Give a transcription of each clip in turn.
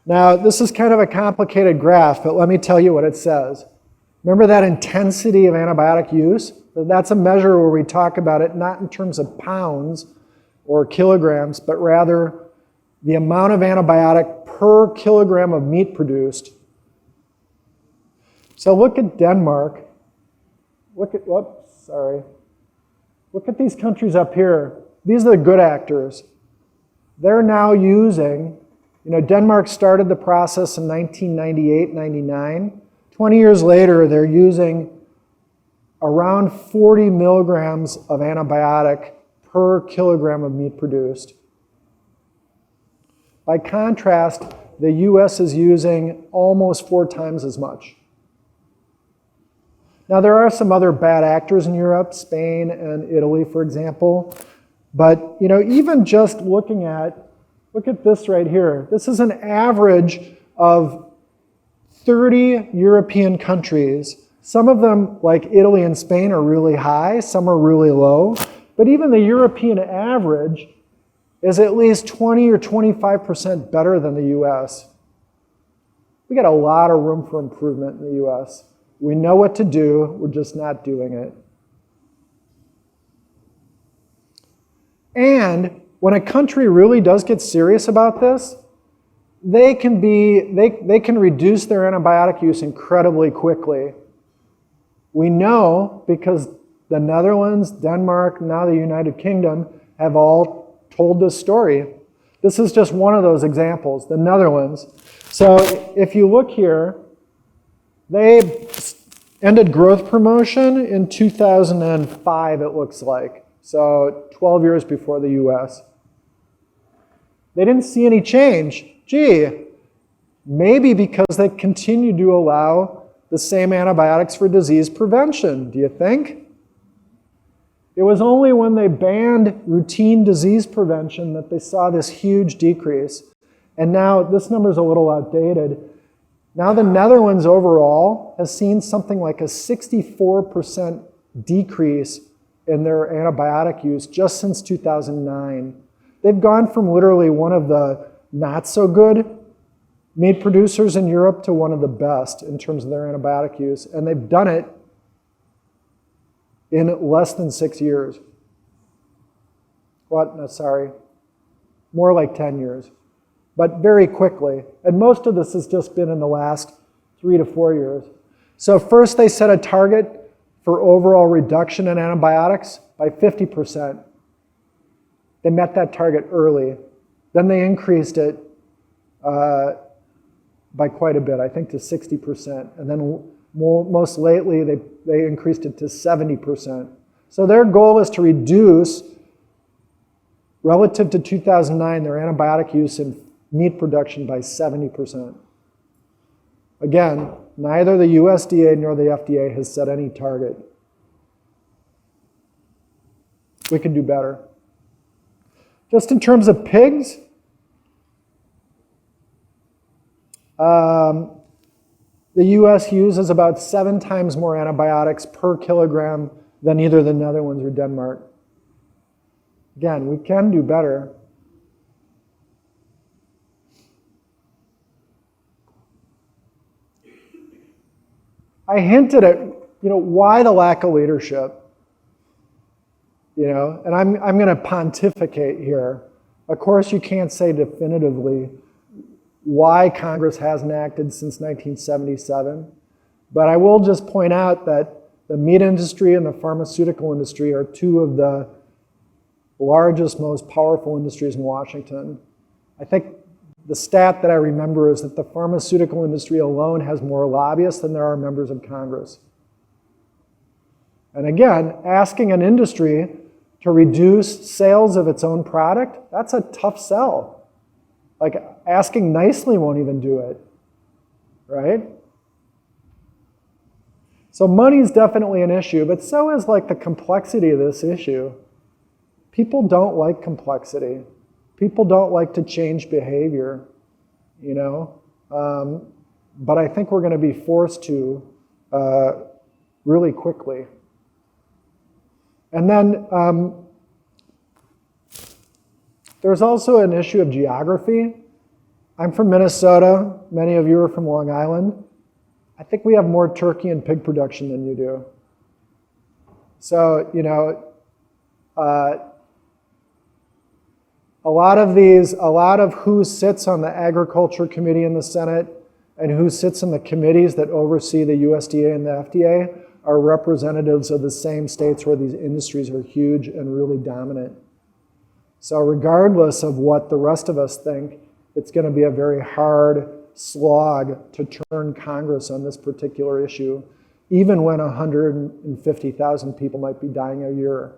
Now, this is kind of a complicated graph, but let me tell you what it says. Remember that intensity of antibiotic use? That's a measure where we talk about it not in terms of pounds or kilograms, but rather the amount of antibiotic per kilogram of meat produced. So look at Denmark. Look at these countries up here. These are the good actors. They're now using, Denmark started the process in 1998, 99. 20 years later, they're using around 40 milligrams of antibiotic per kilogram of meat produced. By contrast, the US is using almost 4 times as much. Now, there are some other bad actors in Europe, Spain and Italy, for example. But, even just look at this right here. This is an average of 30 European countries. Some of them, like Italy and Spain, are really high. Some are really low. But even the European average is at least 20 or 25% better than the US. We got a lot of room for improvement in the US. We know what to do, we're just not doing it. And when a country really does get serious about this, they can reduce their antibiotic use incredibly quickly. We know because the Netherlands, Denmark, now the United Kingdom have all told this story. This is just one of those examples, the Netherlands. So if you look here, they ended growth promotion in 2005, it looks like. So 12 years before the US. They didn't see any change. Gee, maybe because they continue to allow the same antibiotics for disease prevention, do you think? It was only when they banned routine disease prevention that they saw this huge decrease. And now, this number's a little outdated. Now the Netherlands overall has seen something like a 64% decrease in their antibiotic use just since 2009. They've gone from literally one of the not so good meat producers in Europe to one of the best in terms of their antibiotic use. And they've done it in less than 6 years. What? No, sorry. More like 10 years. But very quickly. And most of this has just been in the last 3 to 4 years. So first they set a target for overall reduction in antibiotics by 50%. They met that target early. Then they increased it by quite a bit, I think to 60%. And then most lately, they increased it to 70%. So their goal is to reduce, relative to 2009, their antibiotic use in meat production by 70%. Again, neither the USDA nor the FDA has set any target. We can do better. Just in terms of pigs, the US uses about 7 times more antibiotics per kilogram than either the Netherlands or Denmark. Again, we can do better. I hinted at, why the lack of leadership. And I'm going to pontificate here. Of course, you can't say definitively why Congress hasn't acted since 1977, but I will just point out that the meat industry and the pharmaceutical industry are 2 of the largest, most powerful industries in Washington. I think the stat that I remember is that the pharmaceutical industry alone has more lobbyists than there are members of Congress. And again, asking an industry to reduce sales of its own product, that's a tough sell. Like, asking nicely won't even do it, right? So money's definitely an issue, but so is like the complexity of this issue. People don't like complexity. People don't like to change behavior, but I think we're going to be forced to really quickly. And then there's also an issue of geography. I'm from Minnesota. Many of you are from Long Island. I think we have more turkey and pig production than you do. So, you know, a lot of who sits on the Agriculture Committee in the Senate and who sits in the committees that oversee the USDA and the FDA are representatives of the same states where these industries are huge and really dominant. So regardless of what the rest of us think, it's going to be a very hard slog to turn Congress on this particular issue, even when 150,000 people might be dying a year.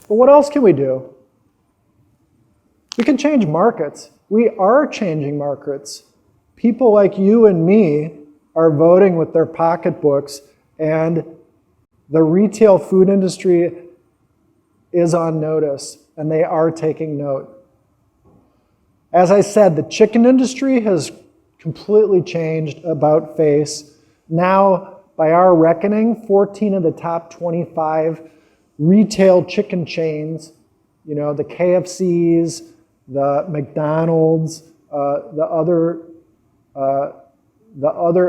But what else can we do? We can change markets. We are changing markets. People like you and me are voting with their pocketbooks, and the retail food industry is on notice, and they are taking note. As I said, the chicken industry has completely changed about face. Now, by our reckoning, 14 of the top 25 retail chicken chains, you know, the KFCs, the McDonald's, the other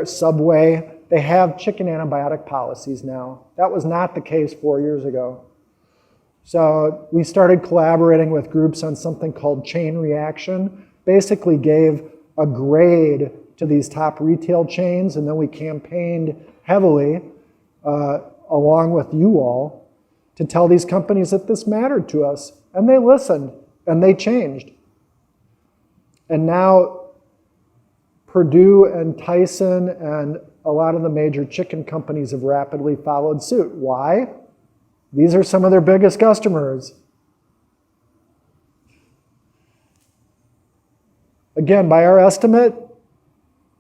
Subway, they have chicken antibiotic policies now. That was not the case 4 years ago. So we started collaborating with groups on something called chain reaction, basically gave a grade to these top retail chains, and then we campaigned heavily, along with you all, to tell these companies that this mattered to us. And they listened, and they changed. And now Purdue and Tyson and a lot of the major chicken companies have rapidly followed suit. Why? These are some of their biggest customers. Again, by our estimate,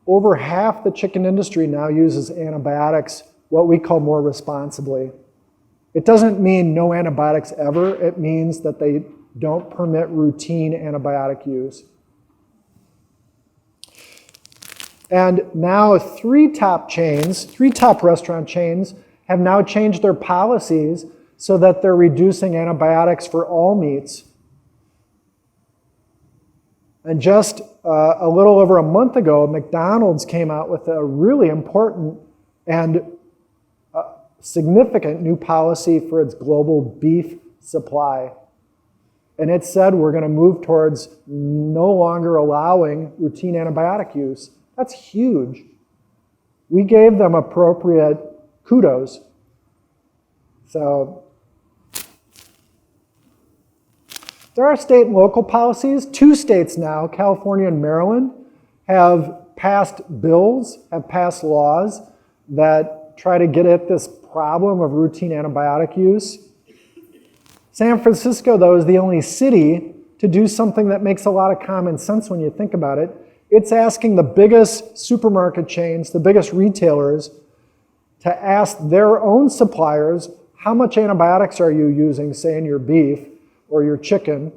over half the chicken industry now uses antibiotics, what we call more responsibly. It doesn't mean no antibiotics ever. It means that they don't permit routine antibiotic use. And now three top restaurant chains have now changed their policies so that they're reducing antibiotics for all meats. And just a little over a month ago, McDonald's came out with a really important and significant new policy for its global beef supply. And it said we're going to move towards no longer allowing routine antibiotic use. That's huge. We gave them appropriate kudos. So there are state and local policies. 2 states now, California and Maryland, have passed bills, have passed laws that try to get at this problem of routine antibiotic use. San Francisco, though, is the only city to do something that makes a lot of common sense when you think about it. It's asking the biggest supermarket chains, the biggest retailers, to ask their own suppliers, how much antibiotics are you using, say, in your beef or your chicken?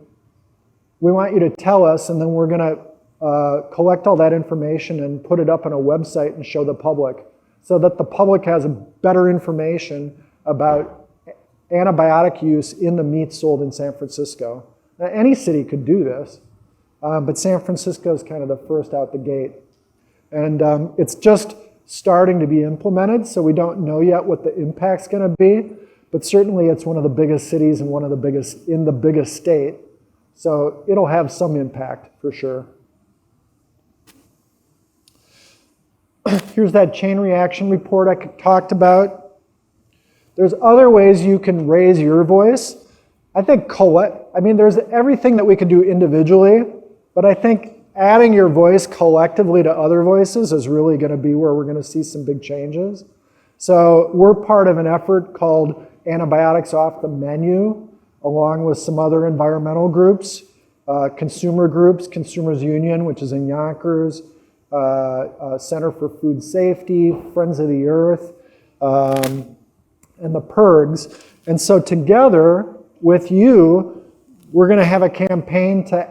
We want you to tell us, and then we're going to collect all that information and put it up on a website and show the public, so that the public has better information about antibiotic use in the meat sold in San Francisco. Now, any city could do this, but San Francisco is kind of the first out the gate. And it's just starting to be implemented, so we don't know yet what the impact's going to be, but certainly it's one of the biggest cities and one of the biggest in the biggest state, so it'll have some impact for sure. Here's that chain reaction report I talked about. There's other ways you can raise your voice. I think there's everything that we could do individually, but I think adding your voice collectively to other voices is really going to be where we're going to see some big changes. So we're part of an effort called Antibiotics Off the Menu, along with some other environmental groups, consumer groups, Consumers Union, which is in Yonkers, Center for Food Safety, Friends of the Earth, and the PIRGs. And so together with you, we're going to have a campaign to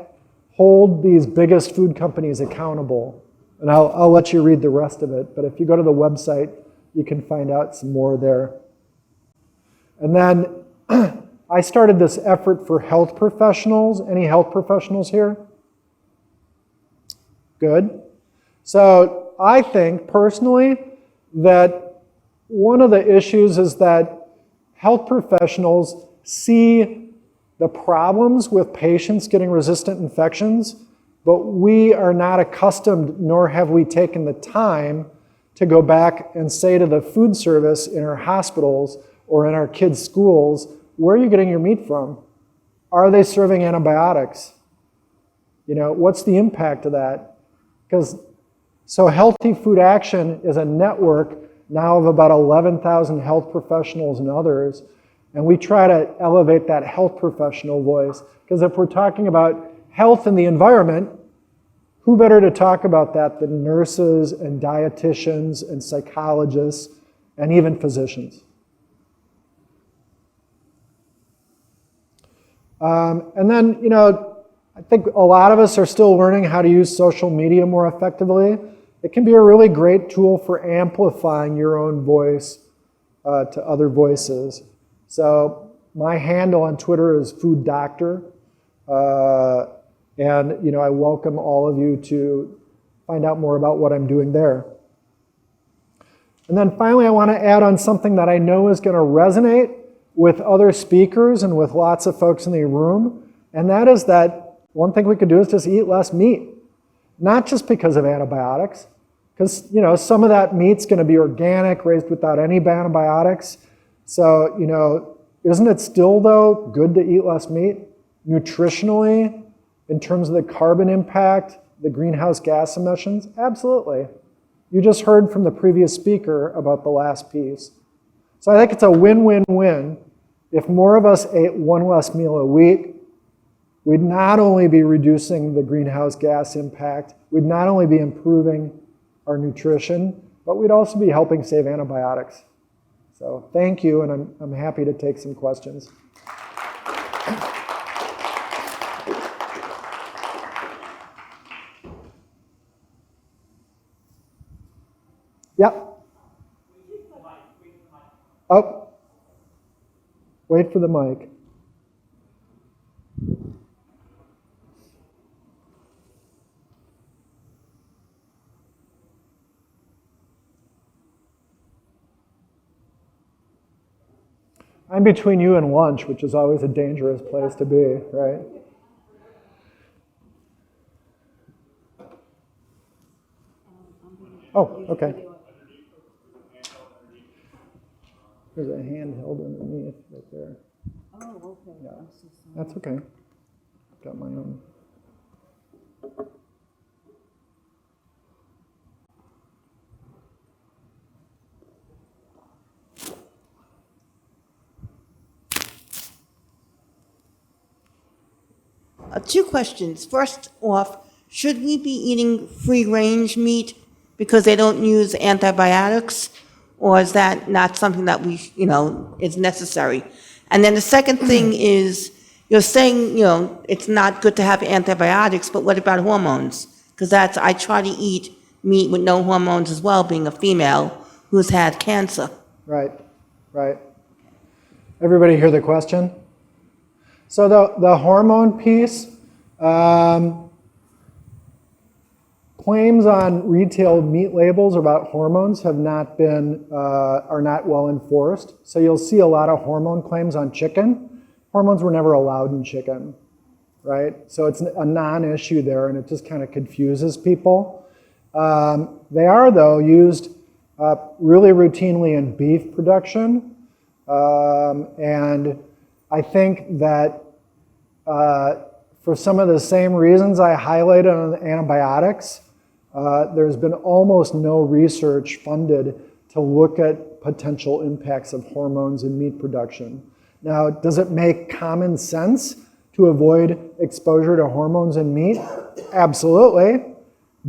hold these biggest food companies accountable. And I'll let you read the rest of it, but if you go to the website, you can find out some more there. And then I started this effort for health professionals. Any health professionals here? Good. So I think personally that one of the issues is that health professionals see the problems with patients getting resistant infections, but we are not accustomed, nor have we taken the time to go back and say to the food service in our hospitals or in our kids' schools, where are you getting your meat from? Are they serving antibiotics? You know, what's the impact of that? So Healthy Food Action is a network now of about 11,000 health professionals and others, and we try to elevate that health professional voice, because if we're talking about health and the environment, who better to talk about that than nurses and dietitians and psychologists and even physicians? And then, you know, I think a lot of us are still learning how to use social media more effectively. It can be a really great tool for amplifying your own voice to other voices. So my handle on Twitter is Food Doctor. And, you know, I welcome all of you to find out more about what I'm doing there. And then finally, I want to add on something that I know is going to resonate with other speakers and with lots of folks in the room, and that is that one thing we could do is just eat less meat. Not just because of antibiotics, because, you know, some of that meat's going to be organic, raised without any antibiotics. So, you know, isn't it still, though, good to eat less meat? Nutritionally, in terms of the carbon impact, the greenhouse gas emissions? Absolutely. You just heard from the previous speaker about the last piece. So I think it's a win-win-win. If more of us ate one less meal a week, we'd not only be reducing the greenhouse gas impact, we'd not only be improving our nutrition, but we'd also be helping save antibiotics. So thank you, and I'm happy to take some questions. Yep. Oh, wait for the mic. I'm between you and lunch, which is always a dangerous place to be, right? Oh, okay. There's a handheld underneath right there. Oh, okay. Yeah, that's okay. Got my own. Two questions. First off, should we be eating free-range meat because they don't use antibiotics? Or is that not something that we, you know, is necessary? And then the second thing is, you're saying, you know, it's not good to have antibiotics, but what about hormones? Because I try to eat meat with no hormones as well, being a female who's had cancer. Right, right. Everybody hear the question? So the hormone piece, claims on retail meat labels about hormones have not been, are not well enforced. So you'll see a lot of hormone claims on chicken. Hormones were never allowed in chicken, right? So it's a non-issue there, and it just kind of confuses people. They are, though, used really routinely in beef production. And I think that for some of the same reasons I highlighted on antibiotics, there's been almost no research funded to look at potential impacts of hormones in meat production. Now, does it make common sense to avoid exposure to hormones in meat? Absolutely.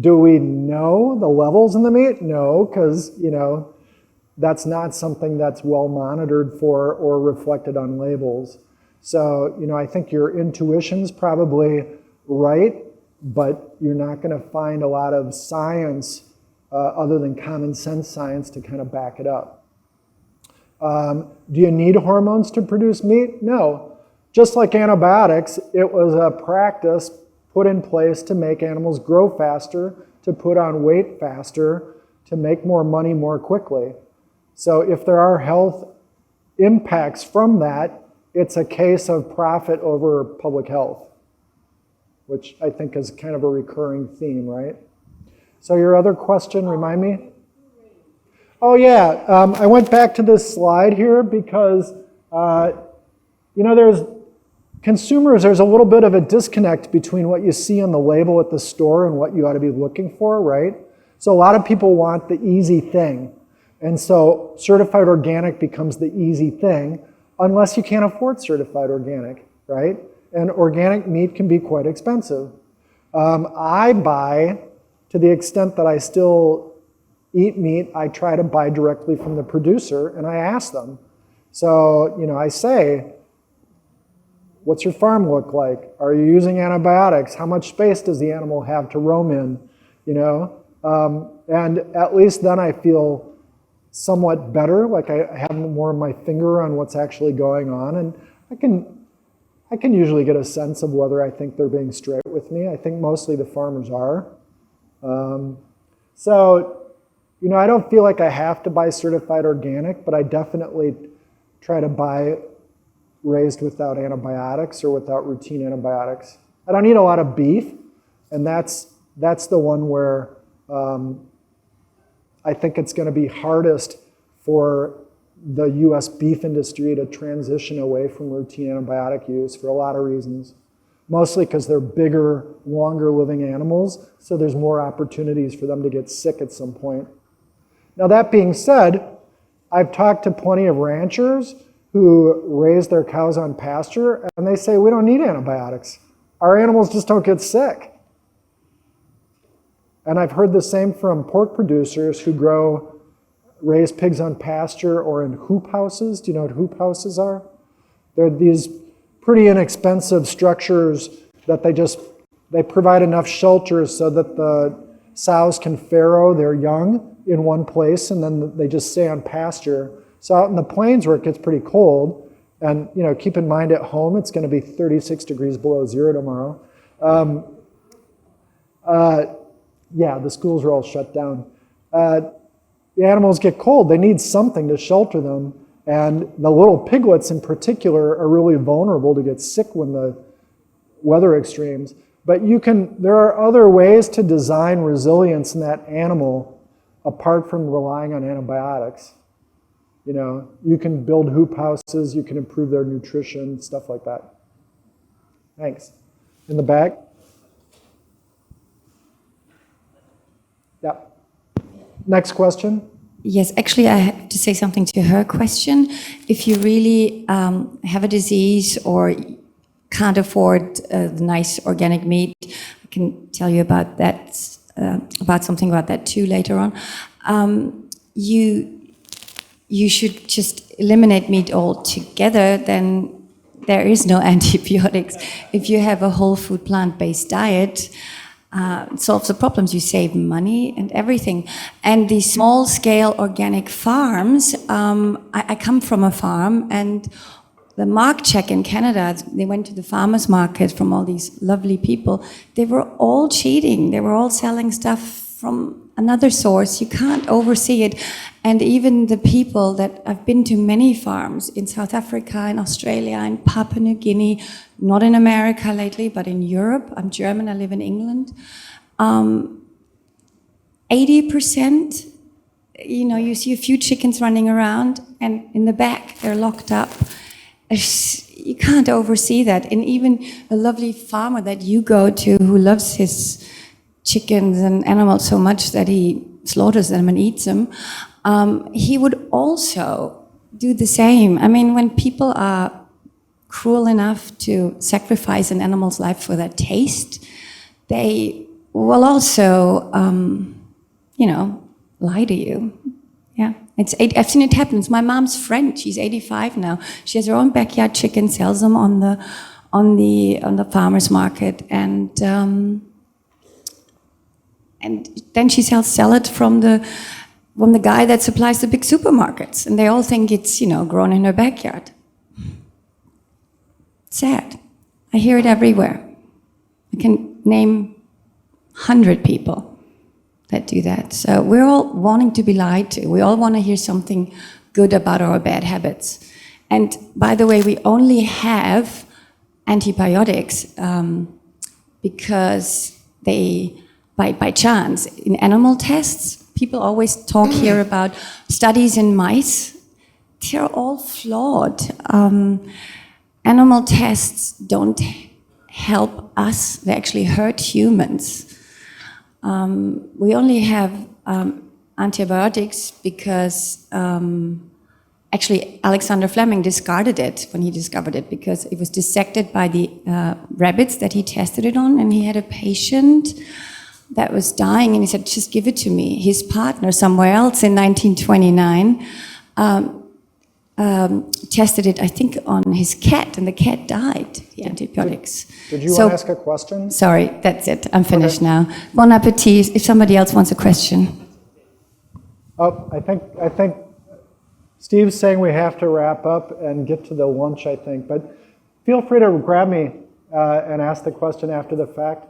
Do we know the levels in the meat? No, because, you know, that's not something that's well monitored for or reflected on labels. So, you know, I think your intuition's probably right, but you're not going to find a lot of science other than common sense science to kind of back it up. Do you need hormones to produce meat? No. Just like antibiotics, it was a practice put in place to make animals grow faster, to put on weight faster, to make more money more quickly. So if there are health impacts from that, it's a case of profit over public health, which I think is kind of a recurring theme, right? So your other question, remind me? Oh yeah, I went back to this slide here because, there's consumers, there's a little bit of a disconnect between what you see on the label at the store and what you ought to be looking for, right? So a lot of people want the easy thing. And so certified organic becomes the easy thing unless you can't afford certified organic, right? And organic meat can be quite expensive. I buy, to the extent that I still eat meat, I try to buy directly from the producer and I ask them. So, I say, what's your farm look like? Are you using antibiotics? How much space does the animal have to roam in? And at least then I feel somewhat better, like I have more of my finger on what's actually going on, and I can usually get a sense of whether I think they're being straight with me. I think mostly the farmers are. I don't feel like I have to buy certified organic, but I definitely try to buy raised without antibiotics or without routine antibiotics. I don't eat a lot of beef, and that's the one where I think it's going to be hardest for the US beef industry to transition away from routine antibiotic use for a lot of reasons. Mostly because they're bigger, longer living animals, so there's more opportunities for them to get sick at some point. Now that being said, I've talked to plenty of ranchers who raise their cows on pasture, and they say, we don't need antibiotics. Our animals just don't get sick. And I've heard the same from pork producers who raise pigs on pasture or in hoop houses. Do you know what hoop houses are? They're these pretty inexpensive structures that they provide enough shelter so that the sows can farrow their young in one place and then they just stay on pasture. So out in the plains where it gets pretty cold, and keep in mind at home it's going to be 36 degrees below zero tomorrow. The schools are all shut down. The animals get cold. They need something to shelter them. And the little piglets in particular are really vulnerable to get sick when the weather extremes. But there are other ways to design resilience in that animal apart from relying on antibiotics. You can build hoop houses, you can improve their nutrition, stuff like that. Thanks. In the back? Yeah. Next question. Yes, actually, I have to say something to her question. If you really have a disease or can't afford the nice organic meat, I can tell you about that, something about that too later on. You should just eliminate meat altogether, then there is no antibiotics. If you have a whole food plant-based diet, it solves the problems. You save money and everything. And the small-scale organic farms, I come from a farm, and the mark check in Canada, they went to the farmers market from all these lovely people. They were all cheating. They were all selling stuff from another source. You can't oversee it. And even the people that I've been to many farms in South Africa, in Australia, in Papua New Guinea, not in America lately, but in Europe. I'm German, I live in England. 80%, you see a few chickens running around, and in the back, they're locked up. You can't oversee that. And even a lovely farmer that you go to who loves his chickens and animals so much that he slaughters them and eats them, he would also do the same. I mean, when people are cruel enough to sacrifice an animal's life for their taste, they will also, lie to you. Yeah, I've seen it happen. It's my mom's friend. She's 85 now. She has her own backyard chicken, sells them on the farmers market, and then she sells salad from the from the guy that supplies the big supermarkets, and they all think it's, grown in her backyard. Sad. I hear it everywhere. I can name 100 people that do that. So we're all wanting to be lied to. We all want to hear something good about our bad habits. And by the way, we only have antibiotics because they, by chance, in animal tests, people always talk here about studies in mice. They're all flawed. Animal tests don't help us, they actually hurt humans. We only have antibiotics because actually Alexander Fleming discarded it when he discovered it, because it was dissected by the rabbits that he tested it on, and he had a patient that was dying, and he said, just give it to me. His partner somewhere else in 1929 tested it, I think, on his cat, and the cat died, the antibiotics. Did you want to ask a question? Sorry, that's it. I'm finished now. Bon appetit. If somebody else wants a question. Oh, I think Steve's saying we have to wrap up and get to the lunch, I think. But feel free to grab me and ask the question after the fact.